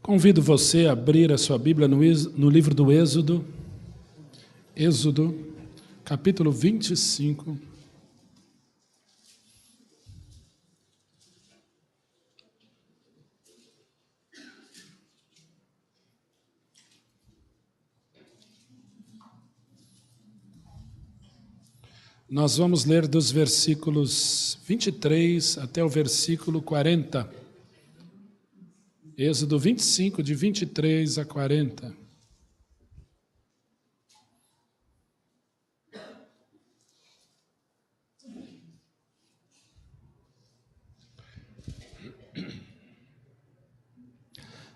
Convido você a abrir a sua Bíblia no livro do Êxodo, capítulo 25. Nós vamos ler dos versículos 23 até o versículo 40. Êxodo 25, de 23 a 40.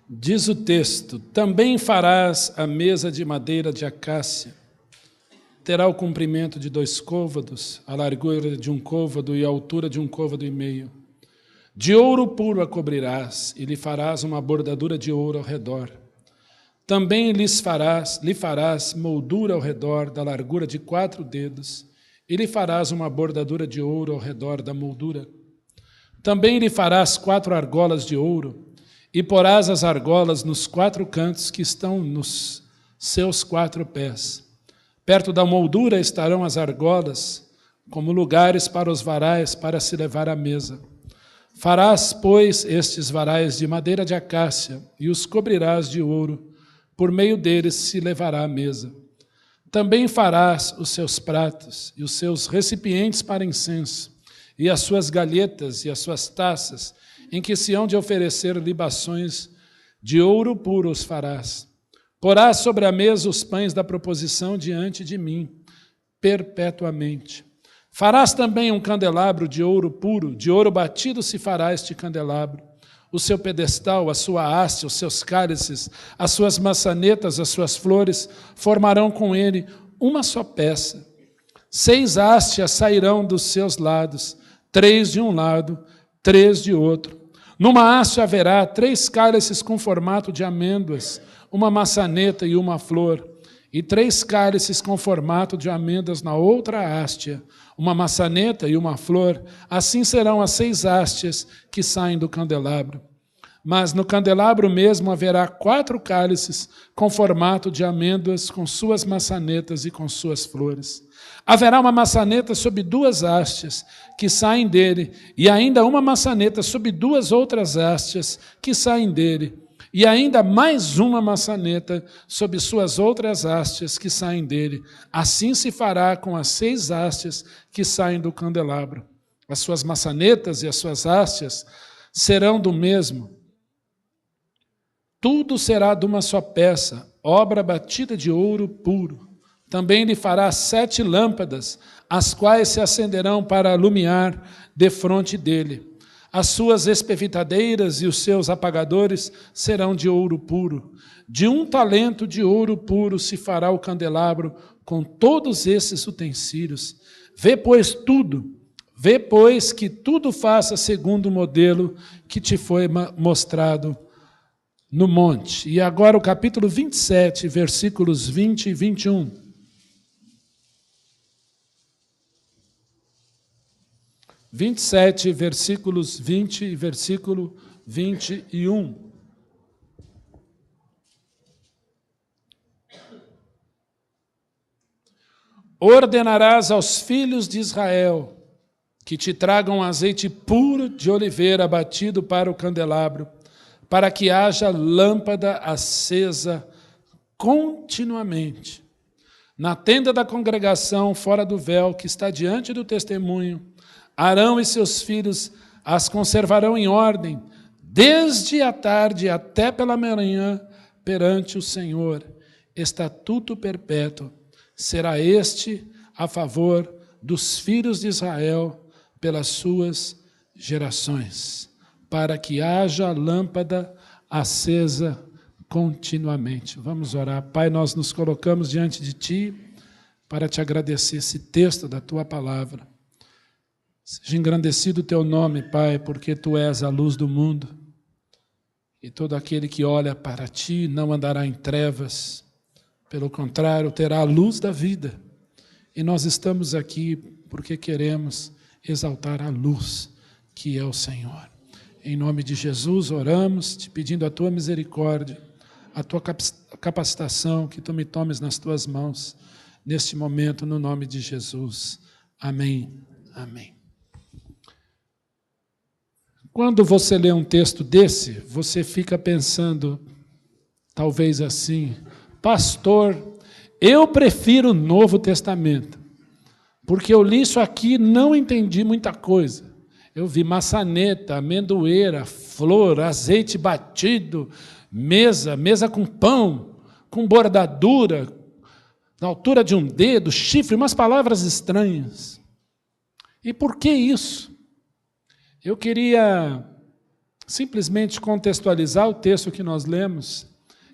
Diz o texto: também farás a mesa de madeira de acácia. Terá o comprimento de 2 côvados, a largura de 1 côvado e a altura de 1 côvado e meio. De ouro puro a cobrirás, e lhe farás uma bordadura de ouro ao redor. Também lhe farás moldura ao redor da largura de 4 dedos, e lhe farás uma bordadura de ouro ao redor da moldura. Também lhe farás 4 argolas de ouro, e porás as argolas nos 4 cantos que estão nos seus 4 pés. Perto da moldura estarão as argolas, como lugares para os varais para se levar à mesa. Farás, pois, estes varais de madeira de acácia, e os cobrirás de ouro, por meio deles se levará à mesa. Também farás os seus pratos, e os seus recipientes para incenso, e as suas galhetas e as suas taças, em que se hão de oferecer libações, de ouro puro os farás. Porás sobre a mesa os pães da proposição diante de mim, perpetuamente. Farás também um candelabro de ouro puro, de ouro batido se fará este candelabro. O seu pedestal, a sua haste, os seus cálices, as suas maçanetas, as suas flores, formarão com ele uma só peça. 6 hastes sairão dos seus lados, 3 de um lado, 3 de outro. Numa haste haverá 3 cálices com formato de amêndoas, uma maçaneta e uma flor, e 3 cálices com formato de amêndoas na outra haste, uma maçaneta e uma flor. Assim serão as 6 hastes que saem do candelabro. Mas no candelabro mesmo haverá 4 cálices com formato de amêndoas, com suas maçanetas e com suas flores. Haverá uma maçaneta sob 2 hastes que saem dele, e ainda uma maçaneta sob 2 outras hastes que saem dele, e ainda mais uma maçaneta sob suas outras hastes que saem dele. Assim se fará com as 6 hastes que saem do candelabro. As suas maçanetas e as suas hastes serão do mesmo. Tudo será de uma só peça, obra batida de ouro puro. Também lhe fará 7 lâmpadas, as quais se acenderão para alumiar defronte dele. As suas espevitadeiras e os seus apagadores serão de ouro puro. De 1 talento de ouro puro se fará o candelabro com todos esses utensílios. Vê, pois, que tudo faça segundo o modelo que te foi mostrado no monte. E agora o capítulo 27, versículos 20 e 21. 27, versículos 20 e versículo 21. Ordenarás aos filhos de Israel que te tragam azeite puro de oliveira batido para o candelabro, para que haja lâmpada acesa continuamente. Na tenda da congregação, fora do véu, que está diante do testemunho, Arão e seus filhos as conservarão em ordem, desde a tarde até pela manhã, perante o Senhor. Estatuto perpétuo será este a favor dos filhos de Israel pelas suas gerações, para que haja lâmpada acesa continuamente. Vamos orar. Pai, nós nos colocamos diante de Ti para Te agradecer esse texto da Tua palavra. Seja engrandecido o Teu nome, Pai, porque Tu és a luz do mundo. E todo aquele que olha para Ti não andará em trevas. Pelo contrário, terá a luz da vida. E nós estamos aqui porque queremos exaltar a luz que é o Senhor. Em nome de Jesus, oramos, te pedindo a tua misericórdia, a tua capacitação, que tu me tomes nas tuas mãos, neste momento, no nome de Jesus. Amém. Amém. Quando você lê um texto desse, você fica pensando, talvez assim, pastor, eu prefiro o Novo Testamento, porque eu li isso aqui e não entendi muita coisa. Eu vi maçaneta, amendoeira, flor, azeite batido, mesa com pão, com bordadura, na altura de um dedo, chifre, umas palavras estranhas. E por que isso? Eu queria simplesmente contextualizar o texto que nós lemos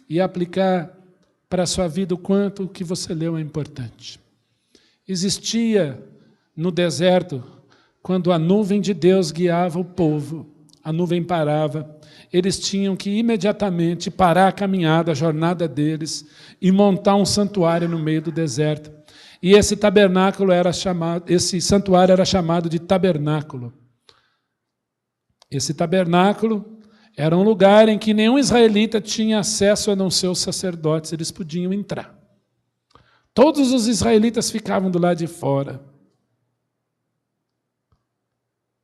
e aplicar para a sua vida o quanto o que você leu é importante. Existia no deserto, quando a nuvem de Deus guiava o povo, a nuvem parava, eles tinham que imediatamente parar a caminhada, a jornada deles e montar um santuário no meio do deserto. E esse santuário era chamado de tabernáculo. Esse tabernáculo era um lugar em que nenhum israelita tinha acesso a não ser os sacerdotes, eles podiam entrar. Todos os israelitas ficavam do lado de fora.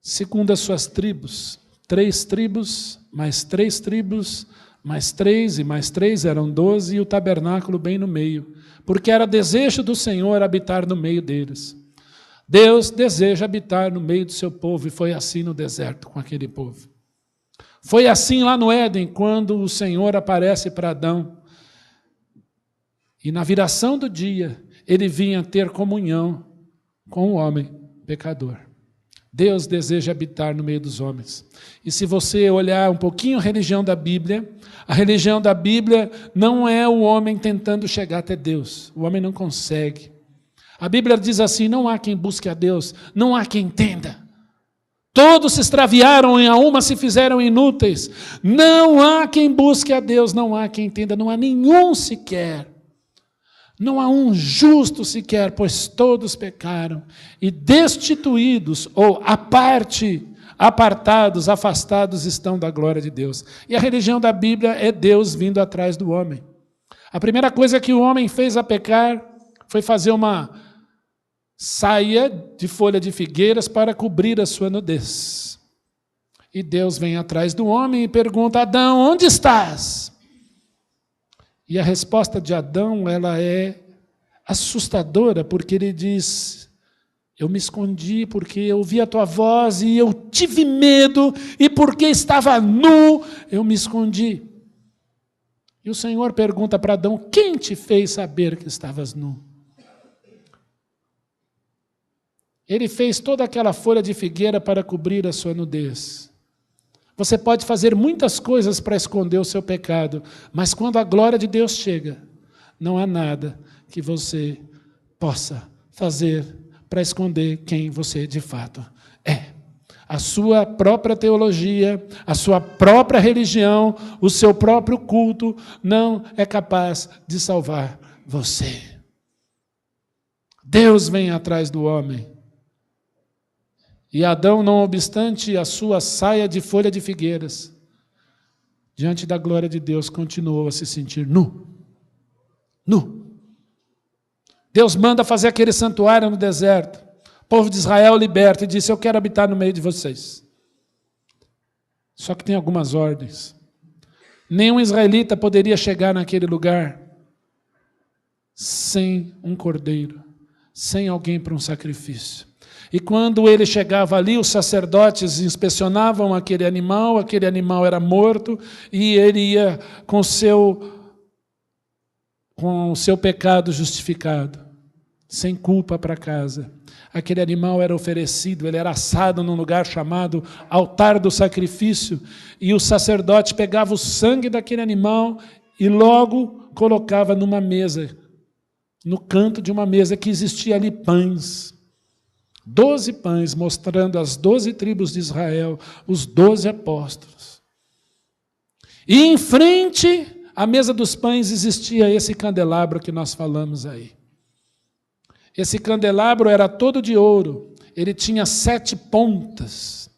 Segundo as suas tribos, 3 tribos, mais 3 tribos, mais 3 e mais 3 eram 12, e o tabernáculo bem no meio, porque era desejo do Senhor habitar no meio deles. Deus deseja habitar no meio do seu povo, e foi assim no deserto com aquele povo. Foi assim lá no Éden, quando o Senhor aparece para Adão. E na viração do dia, ele vinha ter comunhão com o homem pecador. Deus deseja habitar no meio dos homens. E se você olhar um pouquinho a religião da Bíblia não é o homem tentando chegar até Deus. O homem não consegue. A Bíblia diz assim, não há quem busque a Deus, não há quem entenda. Todos se extraviaram, em a uma se fizeram inúteis. Não há quem busque a Deus, não há quem entenda, não há nenhum sequer. Não há um justo sequer, pois todos pecaram e destituídos, ou apartados, afastados estão da glória de Deus. E a religião da Bíblia é Deus vindo atrás do homem. A primeira coisa que o homem fez a pecar foi fazer uma saia de folha de figueiras para cobrir a sua nudez. E Deus vem atrás do homem e pergunta, Adão, onde estás? E a resposta de Adão, ela é assustadora, porque ele diz, eu me escondi porque eu ouvi a tua voz e eu tive medo, e porque estava nu, eu me escondi. E o Senhor pergunta para Adão, quem te fez saber que estavas nu? Ele fez toda aquela folha de figueira para cobrir a sua nudez. Você pode fazer muitas coisas para esconder o seu pecado, mas quando a glória de Deus chega, não há nada que você possa fazer para esconder quem você de fato é. A sua própria teologia, a sua própria religião, o seu próprio culto não é capaz de salvar você. Deus vem atrás do homem. E Adão, não obstante a sua saia de folha de figueiras, diante da glória de Deus, continuou a se sentir nu. Nu. Deus manda fazer aquele santuário no deserto. O povo de Israel liberta e disse, eu quero habitar no meio de vocês. Só que tem algumas ordens. Nenhum israelita poderia chegar naquele lugar sem um cordeiro, sem alguém para um sacrifício. E quando ele chegava ali, os sacerdotes inspecionavam aquele animal era morto, e ele ia com o seu pecado justificado, sem culpa para casa. Aquele animal era oferecido, ele era assado num lugar chamado altar do sacrifício, e o sacerdote pegava o sangue daquele animal e logo colocava numa mesa, no canto de uma mesa que existia ali pães. 12 pães, mostrando as 12 tribos de Israel, os 12 apóstolos. E em frente à mesa dos pães existia esse candelabro que nós falamos aí. Esse candelabro era todo de ouro, ele tinha 7 pontas.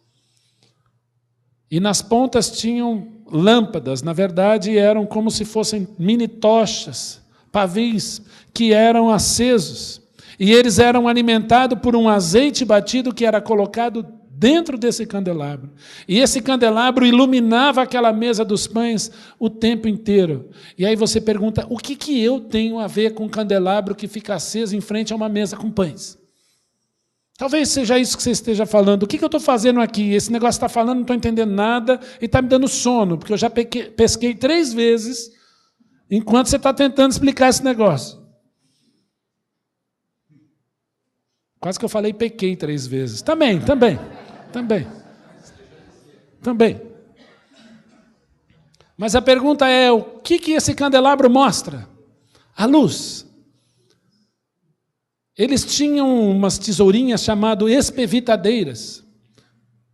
E nas pontas tinham lâmpadas, na verdade eram como se fossem mini tochas, pavis, que eram acesos. E eles eram alimentados por um azeite batido que era colocado dentro desse candelabro. E esse candelabro iluminava aquela mesa dos pães o tempo inteiro. E aí você pergunta, o que eu tenho a ver com um candelabro que fica aceso em frente a uma mesa com pães? Talvez seja isso que você esteja falando. O que eu estou fazendo aqui? Esse negócio está falando, não estou entendendo nada e está me dando sono, porque eu já pesquei 3 vezes enquanto você está tentando explicar esse negócio. Quase que eu falei pequei 3 vezes. Também. Mas a pergunta é, o que esse candelabro mostra? A luz. Eles tinham umas tesourinhas chamadas espevitadeiras.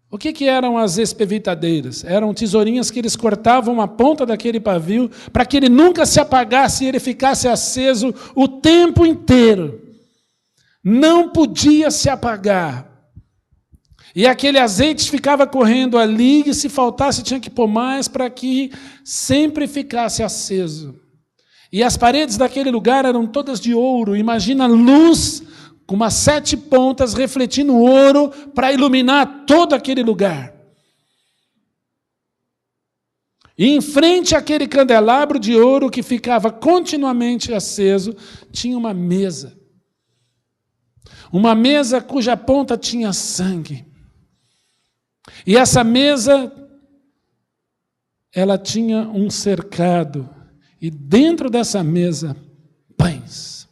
O que eram as espevitadeiras? Eram tesourinhas que eles cortavam a ponta daquele pavio para que ele nunca se apagasse e ele ficasse aceso o tempo inteiro. Não podia se apagar. E aquele azeite ficava correndo ali, e se faltasse tinha que pôr mais para que sempre ficasse aceso. E as paredes daquele lugar eram todas de ouro. Imagina luz com umas 7 pontas refletindo ouro para iluminar todo aquele lugar. E em frente àquele candelabro de ouro que ficava continuamente aceso, tinha uma mesa. Uma mesa cuja ponta tinha sangue. E essa mesa, ela tinha um cercado. E dentro dessa mesa, pães.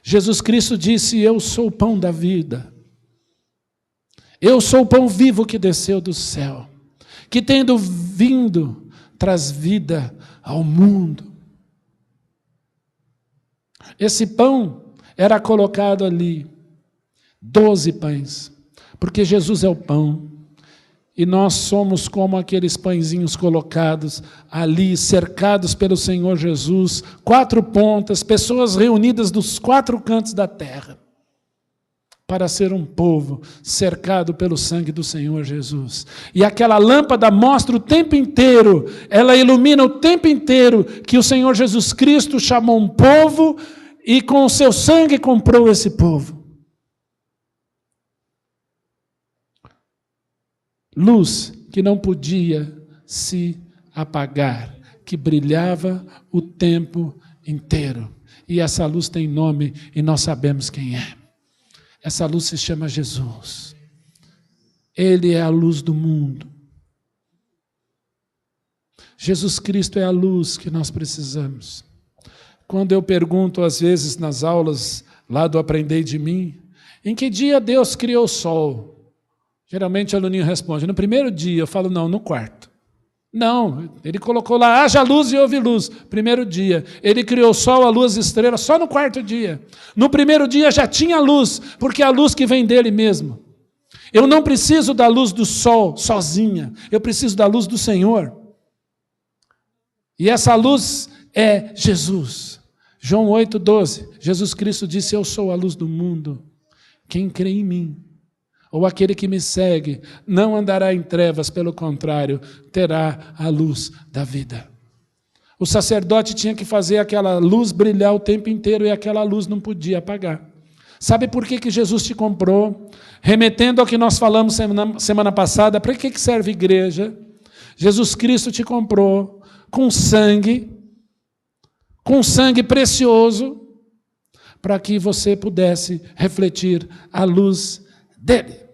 Jesus Cristo disse, eu sou o pão da vida. Eu sou o pão vivo que desceu do céu. Que tendo vindo, traz vida ao mundo. Esse pão era colocado ali, 12 pães, porque Jesus é o pão, e nós somos como aqueles pãezinhos colocados ali, cercados pelo Senhor Jesus, 4 pontas, pessoas reunidas dos 4 cantos da terra, para ser um povo cercado pelo sangue do Senhor Jesus. E aquela lâmpada mostra o tempo inteiro, ela ilumina o tempo inteiro, que o Senhor Jesus Cristo chamou um povo, e com o seu sangue comprou esse povo. Luz que não podia se apagar, que brilhava o tempo inteiro. E essa luz tem nome e nós sabemos quem é. Essa luz se chama Jesus. Ele é a luz do mundo. Jesus Cristo é a luz que nós precisamos. Quando eu pergunto, às vezes, nas aulas lá do Aprendei de Mim, em que dia Deus criou o sol? Geralmente o aluninho responde, no primeiro dia. Eu falo, não, no quarto. Não, ele colocou lá, haja luz e houve luz. Primeiro dia. Ele criou o sol, a luz, as estrelas, só no 4º dia. No primeiro dia já tinha luz, porque é a luz que vem dele mesmo. Eu não preciso da luz do sol sozinha, eu preciso da luz do Senhor. E essa luz é Jesus. João 8,12, Jesus Cristo disse, eu sou a luz do mundo. Quem crê em mim, ou aquele que me segue, não andará em trevas, pelo contrário, terá a luz da vida. O sacerdote tinha que fazer aquela luz brilhar o tempo inteiro e aquela luz não podia apagar. Sabe por que Jesus te comprou? Remetendo ao que nós falamos semana passada, para que serve igreja? Jesus Cristo te comprou com sangue precioso, para que você pudesse refletir a luz dele.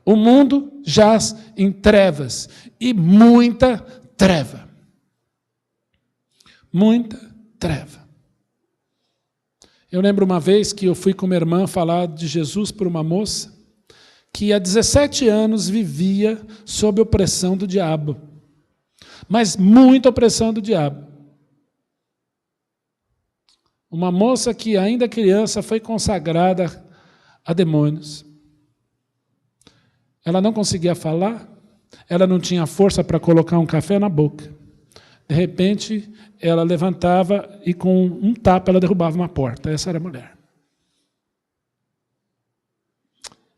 O mundo jaz em trevas, e muita treva. Muita treva. Eu lembro uma vez que eu fui com minha irmã falar de Jesus para uma moça que há 17 anos vivia sob opressão do diabo. Mas muita opressão do diabo. Uma moça que ainda criança foi consagrada a demônios. Ela não conseguia falar, ela não tinha força para colocar um café na boca. De repente, ela levantava e com um tapa ela derrubava uma porta. Essa era a mulher.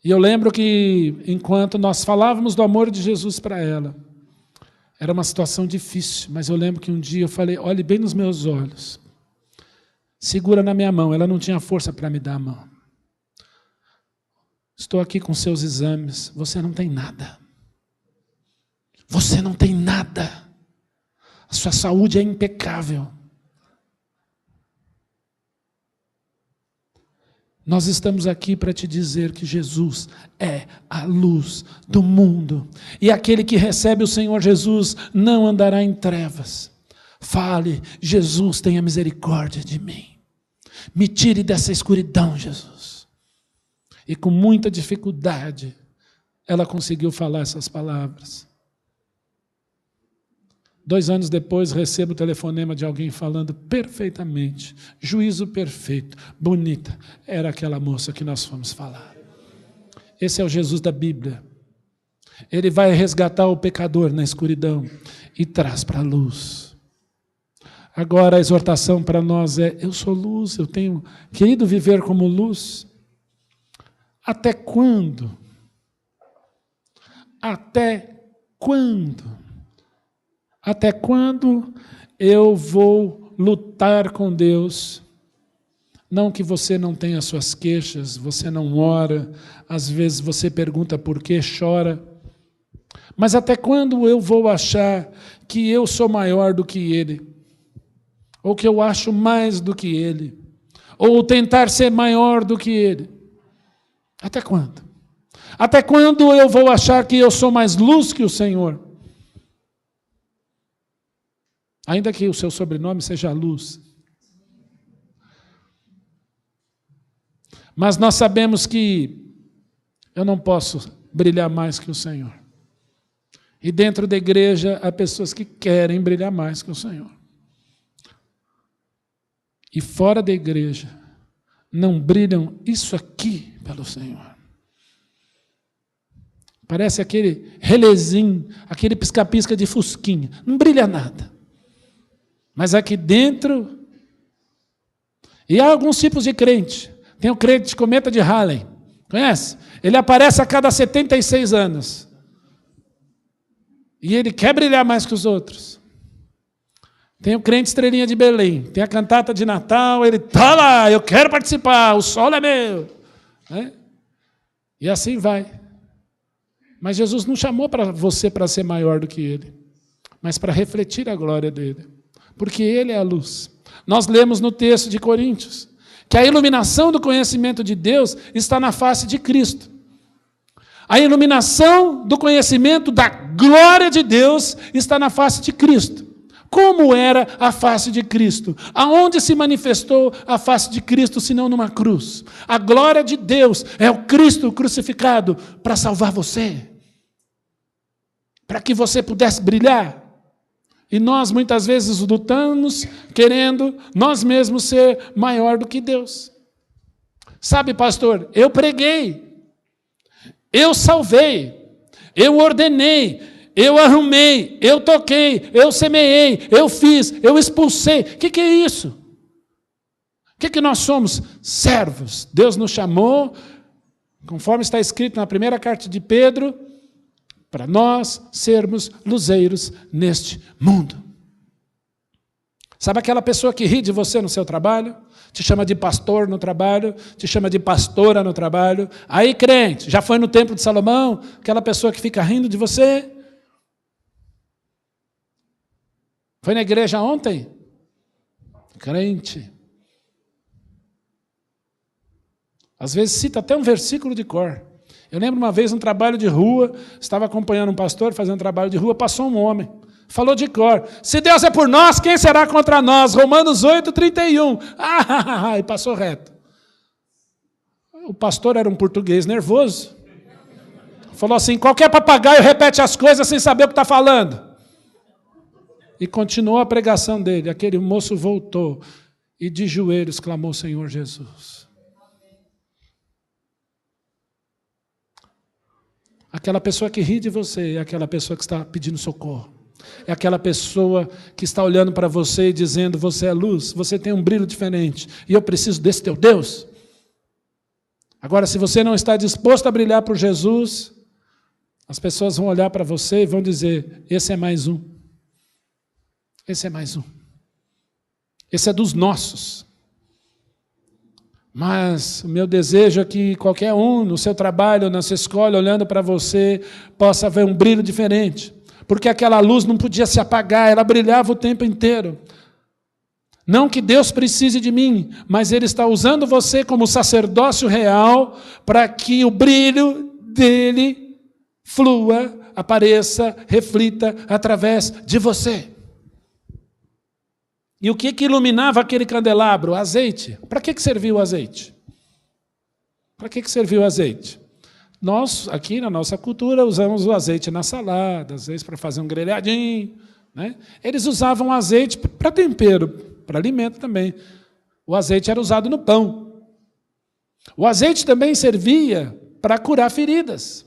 E eu lembro que, enquanto nós falávamos do amor de Jesus para ela, era uma situação difícil, mas eu lembro que um dia eu falei, olhe bem nos meus olhos, segura na minha mão, ela não tinha força para me dar a mão. Estou aqui com seus exames, você não tem nada. Você não tem nada. A sua saúde é impecável. Nós estamos aqui para te dizer que Jesus é a luz do mundo. E aquele que recebe o Senhor Jesus não andará em trevas. Fale, Jesus, tenha misericórdia de mim. Me tire dessa escuridão, Jesus. E com muita dificuldade, ela conseguiu falar essas palavras. 2 anos depois, recebo o telefonema de alguém falando perfeitamente, juízo perfeito, bonita. Era aquela moça que nós fomos falar. Esse é o Jesus da Bíblia. Ele vai resgatar o pecador na escuridão e traz para a luz. Agora a exortação para nós é, eu sou luz, eu tenho querido viver como luz. Até quando? Até quando? Até quando eu vou lutar com Deus? Não que você não tenha suas queixas, você não ora, às vezes você pergunta por que chora, mas até quando eu vou achar que eu sou maior do que Ele? Ou que eu acho mais do que Ele? Ou tentar ser maior do que Ele? Até quando? Até quando eu vou achar que eu sou mais luz que o Senhor? Ainda que o seu sobrenome seja Luz. Mas nós sabemos que eu não posso brilhar mais que o Senhor. E dentro da igreja há pessoas que querem brilhar mais que o Senhor. E fora da igreja não brilham isso aqui pelo Senhor. Parece aquele relezinho, aquele pisca-pisca de fusquinha. Não brilha nada. Mas aqui dentro, e há alguns tipos de crente. Tem o crente cometa de Halley, conhece? Ele aparece a cada 76 anos. E ele quer brilhar mais que os outros. Tem o crente estrelinha de Belém, tem a cantata de Natal, ele está lá, eu quero participar, o sol é meu. Né? E assim vai. Mas Jesus não chamou para você para ser maior do que ele, mas para refletir a glória dele. Porque Ele é a luz. Nós lemos no texto de Coríntios que a iluminação do conhecimento de Deus está na face de Cristo. A iluminação do conhecimento da glória de Deus está na face de Cristo. Como era a face de Cristo? Aonde se manifestou a face de Cristo, senão numa cruz? A glória de Deus é o Cristo crucificado para salvar você. Para que você pudesse brilhar. E nós muitas vezes lutamos querendo nós mesmos ser maior do que Deus. Sabe, pastor, eu preguei, eu salvei, eu ordenei, eu arrumei, eu toquei, eu semeei, eu fiz, eu expulsei. O que é isso? O que nós somos? Servos. Deus nos chamou, conforme está escrito na primeira carta de Pedro, para nós sermos luzeiros neste mundo. Sabe aquela pessoa que ri de você no seu trabalho? Te chama de pastor no trabalho, te chama de pastora no trabalho. Aí, crente, já foi no templo de Salomão? Aquela pessoa que fica rindo de você? Foi na igreja ontem? Crente. Às vezes cita até um versículo de cor. Eu lembro uma vez, um trabalho de rua, estava acompanhando um pastor fazendo trabalho de rua, passou um homem, falou de cor, se Deus é por nós, quem será contra nós? Romanos 8:31. E passou reto. O pastor era um português nervoso. Falou assim, qualquer papagaio repete as coisas sem saber o que está falando. E continuou a pregação dele. Aquele moço voltou e de joelhos clamou, Senhor Jesus. Aquela pessoa que ri de você é aquela pessoa que está pedindo socorro. É aquela pessoa que está olhando para você e dizendo, você é luz, você tem um brilho diferente, e eu preciso desse teu Deus. Agora, se você não está disposto a brilhar por Jesus, as pessoas vão olhar para você e vão dizer, esse é mais um. Esse é mais um. Esse é dos nossos. Mas o meu desejo é que qualquer um, no seu trabalho, na sua escola, olhando para você, possa ver um brilho diferente. Porque aquela luz não podia se apagar, ela brilhava o tempo inteiro. Não que Deus precise de mim, mas Ele está usando você como sacerdócio real para que o brilho dele flua, apareça, reflita através de você. E o que iluminava aquele candelabro? O azeite. Para que serviu o azeite? Para que serviu o azeite? Nós, aqui na nossa cultura, usamos o azeite na salada, às vezes para fazer um grelhadinho. Né? Eles usavam azeite para tempero, para alimento também. O azeite era usado no pão. O azeite também servia para curar feridas.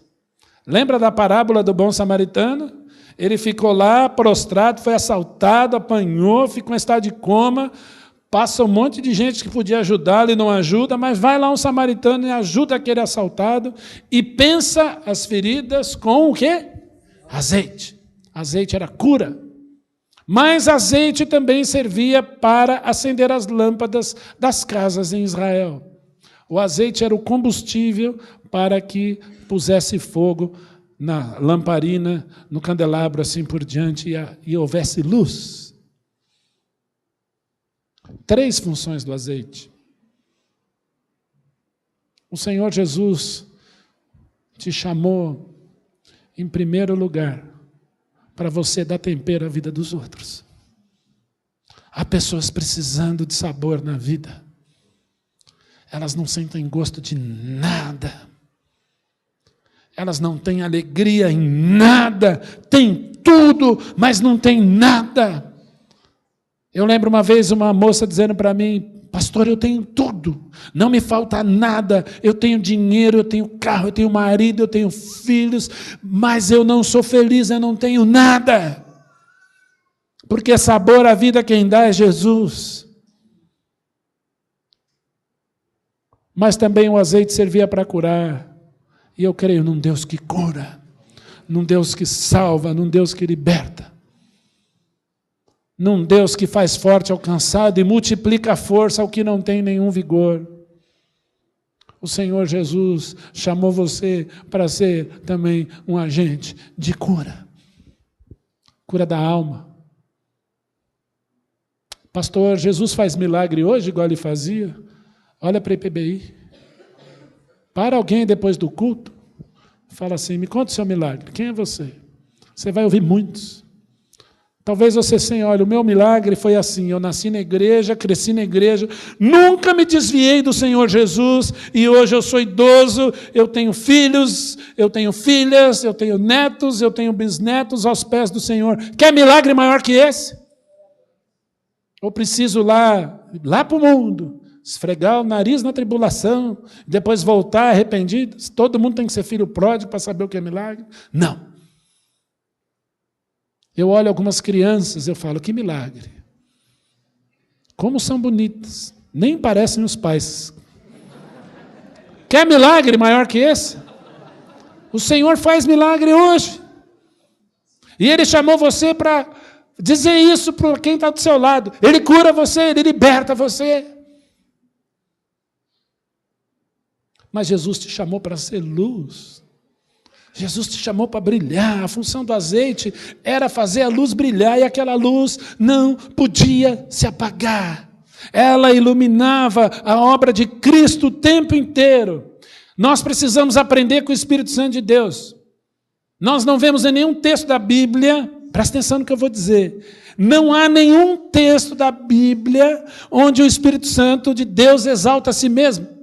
Lembra da parábola do bom samaritano? Ele ficou lá prostrado, foi assaltado, apanhou, ficou em estado de coma, passa um monte de gente que podia ajudá-lo e não ajuda, mas vai lá um samaritano e ajuda aquele assaltado e pensa as feridas com o quê? Azeite. Azeite era cura. Mas azeite também servia para acender as lâmpadas das casas em Israel. O azeite era o combustível para que pusesse fogo na lamparina, no candelabro, assim por diante, e houvesse luz. 3 funções do azeite. O Senhor Jesus te chamou, em primeiro lugar, para você dar tempero à vida dos outros. Há pessoas precisando de sabor na vida. Elas não sentem gosto de nada. Elas não têm alegria em nada, têm tudo, mas não têm nada. Eu lembro uma vez uma moça dizendo para mim, pastor, eu tenho tudo, não me falta nada, eu tenho dinheiro, eu tenho carro, eu tenho marido, eu tenho filhos, mas eu não sou feliz, eu não tenho nada. Porque sabor à vida quem dá é Jesus. Mas também o azeite servia para curar. E eu creio num Deus que cura, num Deus que salva, num Deus que liberta, num Deus que faz forte ao cansado e multiplica a força ao que não tem nenhum vigor. O Senhor Jesus chamou você para ser também um agente de cura, cura da alma. Pastor, Jesus faz milagre hoje igual ele fazia? Olha para a IPBI. Para alguém depois do culto, fala assim, me conta o seu milagre. Quem é você? Você vai ouvir muitos. Talvez você tenha, olha, o meu milagre foi assim, eu nasci na igreja, cresci na igreja, nunca me desviei do Senhor Jesus, e hoje eu sou idoso, eu tenho filhos, eu tenho filhas, eu tenho netos, eu tenho bisnetos aos pés do Senhor. Quer milagre maior que esse? Ou preciso lá para o mundo, esfregar o nariz na tribulação, depois voltar arrependido? Todo mundo tem que ser filho pródigo para saber o que é milagre? Não. Eu olho algumas crianças, eu falo, que milagre. Como são bonitas. Nem parecem os pais. Quer milagre maior que esse? O Senhor faz milagre hoje. E Ele chamou você para dizer isso para quem está do seu lado. Ele cura você, Ele liberta você. Mas Jesus te chamou para ser luz. Jesus te chamou para brilhar. A função do azeite era fazer a luz brilhar, e aquela luz não podia se apagar. Ela iluminava a obra de Cristo o tempo inteiro. Nós precisamos aprender com o Espírito Santo de Deus. Nós não vemos em nenhum texto da Bíblia, presta atenção no que eu vou dizer, não há nenhum texto da Bíblia onde o Espírito Santo de Deus exalta a si mesmo.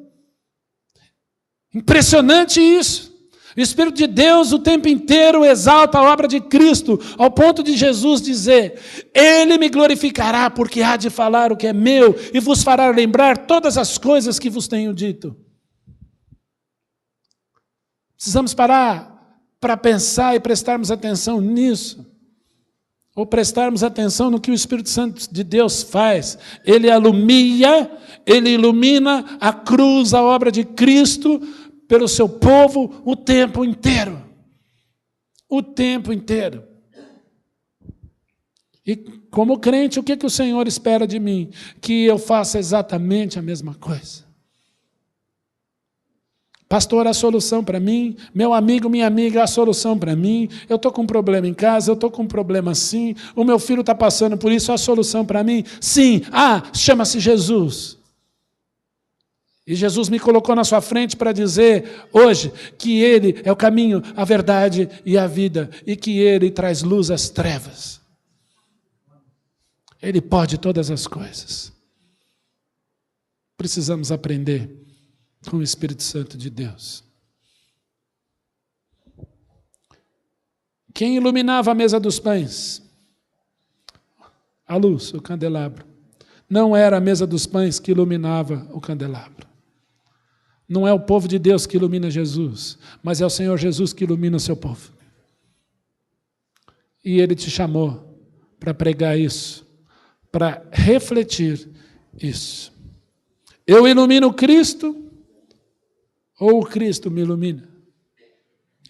Impressionante isso. O Espírito de Deus o tempo inteiro exalta a obra de Cristo, ao ponto de Jesus dizer, Ele me glorificará, porque há de falar o que é meu, e vos fará lembrar todas as coisas que vos tenho dito. Precisamos parar para pensar e prestarmos atenção nisso. ou prestarmos atenção no que o Espírito Santo de Deus faz. Ele ilumina a cruz, a obra de Cristo, pelo seu povo o tempo inteiro. O tempo inteiro. E como crente, o que o Senhor espera de mim? Que eu faça exatamente a mesma coisa. Pastor, a solução para mim, meu amigo, minha amiga, a solução para mim, eu estou com um problema em casa, eu estou com um problema assim, o meu filho está passando por isso, a solução para mim? Sim, chama-se Jesus. E Jesus me colocou na sua frente para dizer hoje que Ele é o caminho, a verdade e a vida, e que Ele traz luz às trevas. Ele pode todas as coisas. Precisamos aprender com o Espírito Santo de Deus. Quem iluminava a mesa dos pães? A luz, o candelabro. Não era a mesa dos pães que iluminava o candelabro. Não é o povo de Deus que ilumina Jesus, mas é o Senhor Jesus que ilumina o seu povo. E Ele te chamou para pregar isso, para refletir isso. Eu ilumino Cristo ou o Cristo me ilumina?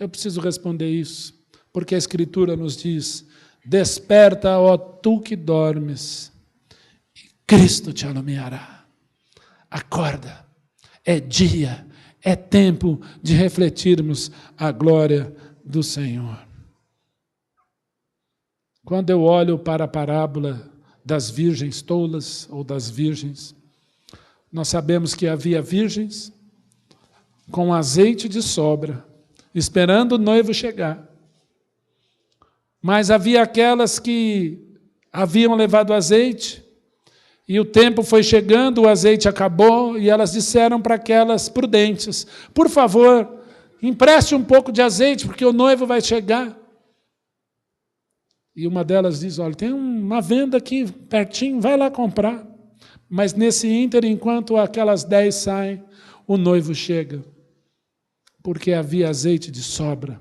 Eu preciso responder isso, porque a Escritura nos diz: desperta, ó tu que dormes, e Cristo te iluminará. Acorda, é dia, é tempo de refletirmos a glória do Senhor. Quando eu olho para a parábola das virgens tolas ou das virgens, nós sabemos que havia virgens com azeite de sobra, esperando o noivo chegar. Mas havia aquelas que haviam levado azeite, e o tempo foi chegando, o azeite acabou, e elas disseram para aquelas prudentes: por favor, empreste um pouco de azeite, porque o noivo vai chegar. E uma delas diz: olha, tem uma venda aqui pertinho, vai lá comprar. Mas nesse ínter, enquanto aquelas 10 saem, o noivo chega, porque havia azeite de sobra.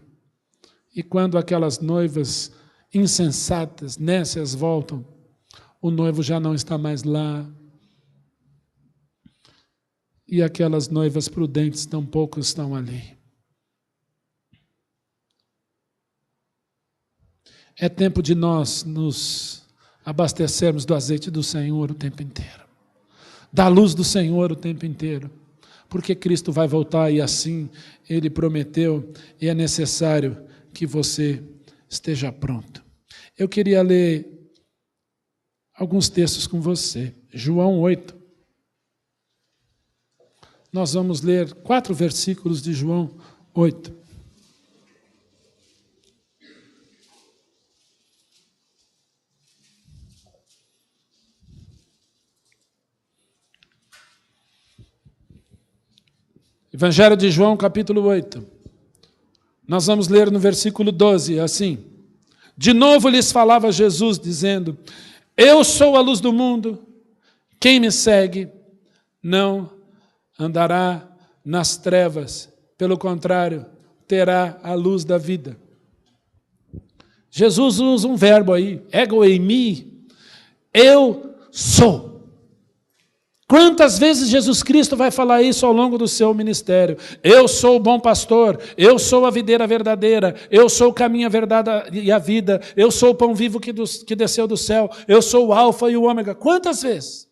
E quando aquelas noivas insensatas, nécias, voltam, o noivo já não está mais lá. E aquelas noivas prudentes tampouco estão ali. É tempo de nós nos abastecermos do azeite do Senhor o tempo inteiro, da luz do Senhor o tempo inteiro, porque Cristo vai voltar e assim Ele prometeu, e é necessário que você esteja pronto. Eu queria ler alguns textos com você. João 8. Nós vamos ler 4 versículos de João 8. Evangelho de João, capítulo 8. Nós vamos ler no versículo 12, assim: de novo lhes falava Jesus, dizendo: eu sou a luz do mundo, quem me segue não andará nas trevas, pelo contrário, terá a luz da vida. Jesus usa um verbo aí, ego eimi, eu sou. Quantas vezes Jesus Cristo vai falar isso ao longo do seu ministério? Eu sou o bom pastor, eu sou a videira verdadeira, eu sou o caminho, a verdade e a vida, eu sou o pão vivo que desceu do céu, eu sou o alfa e o ômega. Quantas vezes?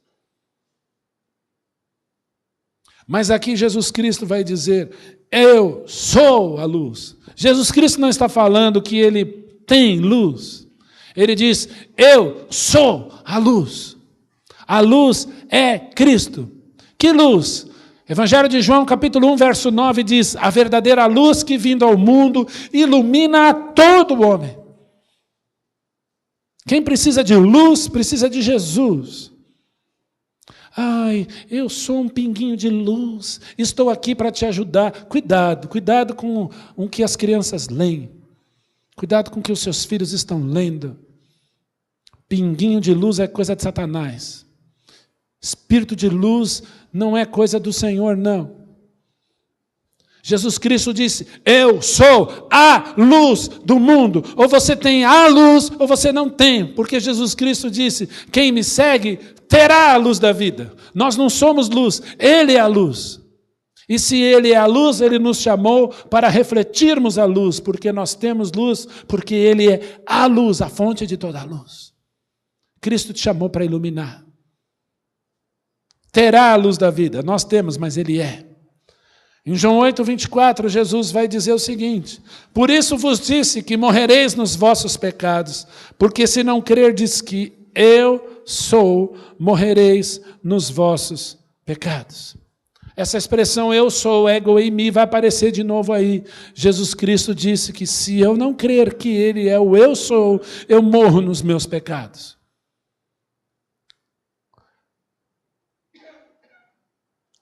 Mas aqui Jesus Cristo vai dizer: eu sou a luz. Jesus Cristo não está falando que Ele tem luz. Ele diz: eu sou a luz. A luz é Cristo. Que luz? Evangelho de João, capítulo 1, verso 9, diz: a verdadeira luz que vindo ao mundo ilumina a todo homem. Quem precisa de luz, precisa de Jesus. Ai, eu sou um pinguinho de luz, estou aqui para te ajudar. Cuidado com o que as crianças leem. Cuidado com o que os seus filhos estão lendo. Pinguinho de luz é coisa de Satanás. Espírito de luz não é coisa do Senhor, não. Jesus Cristo disse, eu sou a luz do mundo. Ou você tem a luz, ou você não tem. Porque Jesus Cristo disse, quem me segue terá a luz da vida. Nós não somos luz, Ele é a luz. E se Ele é a luz, Ele nos chamou para refletirmos a luz, porque nós temos luz, porque Ele é a luz, a fonte de toda a luz. Cristo te chamou para iluminar. Terá a luz da vida. Nós temos, mas Ele é. Em João 8:24, Jesus vai dizer o seguinte, por isso vos disse que morrereis nos vossos pecados, porque se não crerdes que eu sou, morrereis nos vossos pecados. Essa expressão eu sou, ego e mi vai aparecer de novo aí. Jesus Cristo disse que se eu não crer que Ele é o eu sou, eu morro nos meus pecados.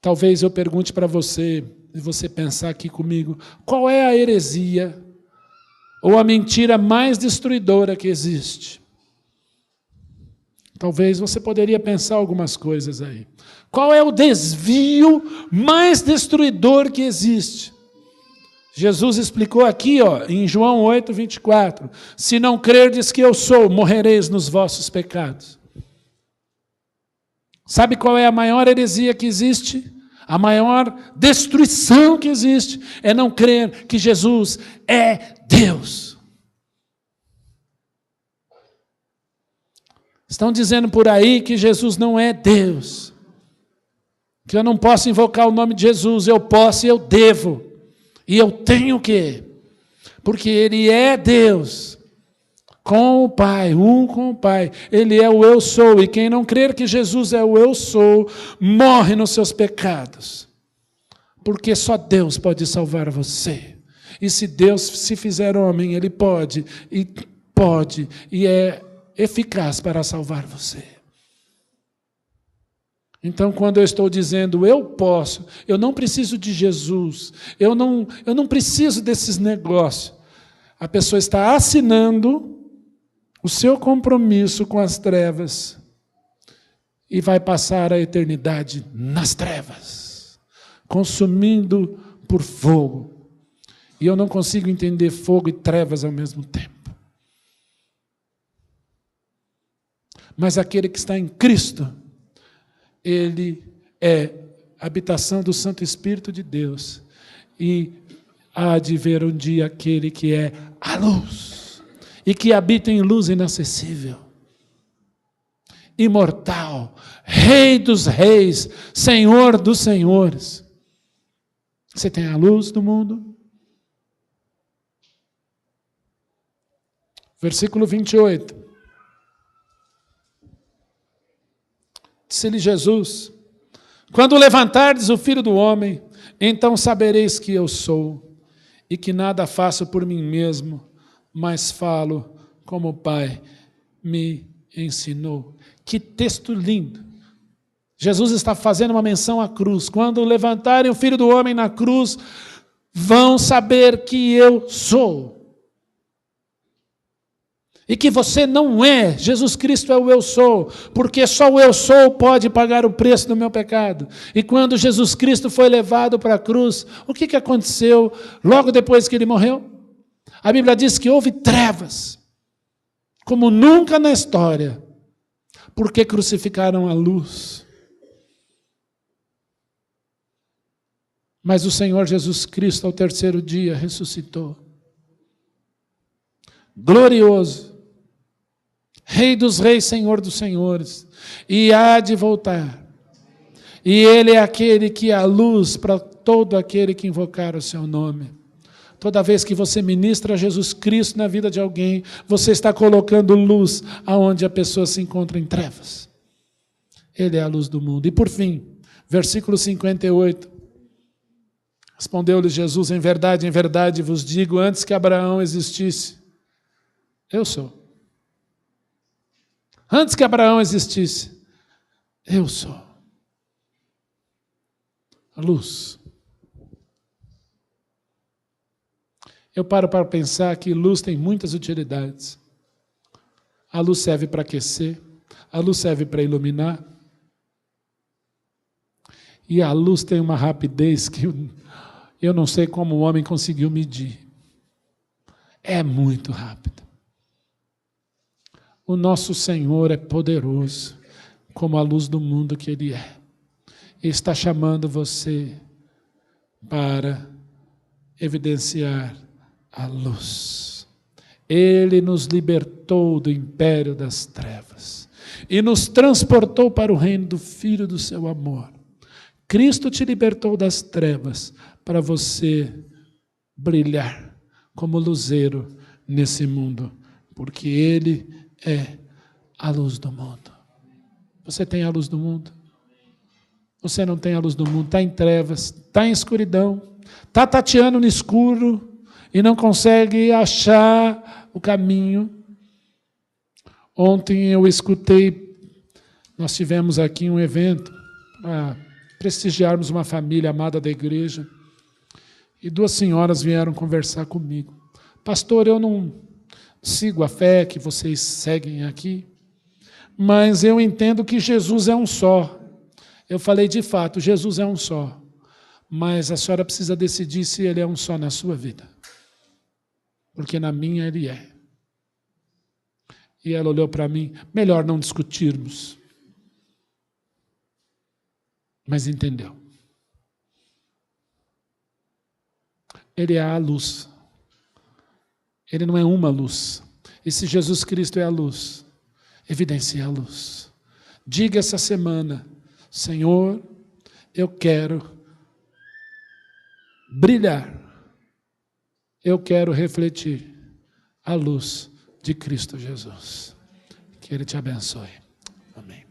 Talvez eu pergunte para você, e você pensar aqui comigo, qual é a heresia ou a mentira mais destruidora que existe? Talvez você poderia pensar algumas coisas aí. Qual é o desvio mais destruidor que existe? Jesus explicou aqui, em João 8:24, se não crerdes que eu sou, morrereis nos vossos pecados. Sabe qual é a maior heresia que existe? A maior destruição que existe é não crer que Jesus é Deus. Estão dizendo por aí que Jesus não é Deus. Que eu não posso invocar o nome de Jesus, eu posso e eu devo. E eu tenho que. Porque Ele é Deus. Com o Pai, um com o Pai. Ele é o eu sou. E quem não crer que Jesus é o eu sou, morre nos seus pecados. Porque só Deus pode salvar você. E se Deus se fizer homem, Ele pode, e é eficaz para salvar você. Então, quando eu estou dizendo eu posso, eu não preciso de Jesus, eu não preciso desses negócios. A pessoa está assinando o seu compromisso com as trevas e vai passar a eternidade nas trevas, consumindo por fogo. E eu não consigo entender fogo e trevas ao mesmo tempo. Mas aquele que está em Cristo, ele é habitação do Santo Espírito de Deus. E há de ver um dia aquele que é a luz. E que habita em luz inacessível. Imortal. Rei dos reis. Senhor dos senhores. Você tem a luz do mundo? Versículo 28. Disse-lhe Jesus, quando levantardes o Filho do Homem, então sabereis que eu sou, e que nada faço por mim mesmo, mas falo como o Pai me ensinou. Que texto lindo! Jesus está fazendo uma menção à cruz. Quando levantarem o Filho do Homem na cruz, vão saber que eu sou. E que você não é, Jesus Cristo é o eu sou, porque só o eu sou pode pagar o preço do meu pecado. E quando Jesus Cristo foi levado para a cruz, o que aconteceu logo depois que Ele morreu? A Bíblia diz que houve trevas, como nunca na história, porque crucificaram a luz. Mas o Senhor Jesus Cristo, ao terceiro dia, ressuscitou. Glorioso. Rei dos reis, Senhor dos senhores, e há de voltar. E Ele é aquele que é a luz para todo aquele que invocar o seu nome. Toda vez que você ministra Jesus Cristo na vida de alguém, você está colocando luz aonde a pessoa se encontra em trevas. Ele é a luz do mundo. E por fim, versículo 58. Respondeu-lhe Jesus, em verdade vos digo, antes que Abraão existisse, eu sou. Antes que Abraão existisse, eu sou. A luz. Eu paro para pensar que luz tem muitas utilidades. A luz serve para aquecer, a luz serve para iluminar. E a luz tem uma rapidez que Eu não sei como o homem conseguiu medir. É muito rápido. O nosso Senhor é poderoso, como a luz do mundo que Ele é. Ele está chamando você para evidenciar a luz. Ele nos libertou do império das trevas e nos transportou para o reino do Filho do seu amor. Cristo te libertou das trevas para você brilhar como luzeiro nesse mundo, porque Ele é a luz do mundo. Você tem a luz do mundo? Você não tem a luz do mundo, está em trevas, está em escuridão, está tateando no escuro e não consegue achar o caminho. Ontem eu escutei, nós tivemos aqui um evento para prestigiarmos uma família amada da igreja, e 2 senhoras vieram conversar comigo. Pastor, eu não sigo a fé que vocês seguem aqui, mas eu entendo que Jesus é um só. Eu falei, de fato, Jesus é um só, mas a senhora precisa decidir se Ele é um só na sua vida, porque na minha Ele é. E ela olhou para mim, melhor não discutirmos, mas entendeu. Ele é a luz. Ele não é uma luz. E se Jesus Cristo é a luz, evidencie a luz. Diga essa semana, Senhor, eu quero brilhar. Eu quero refletir a luz de Cristo Jesus. Que Ele te abençoe. Amém.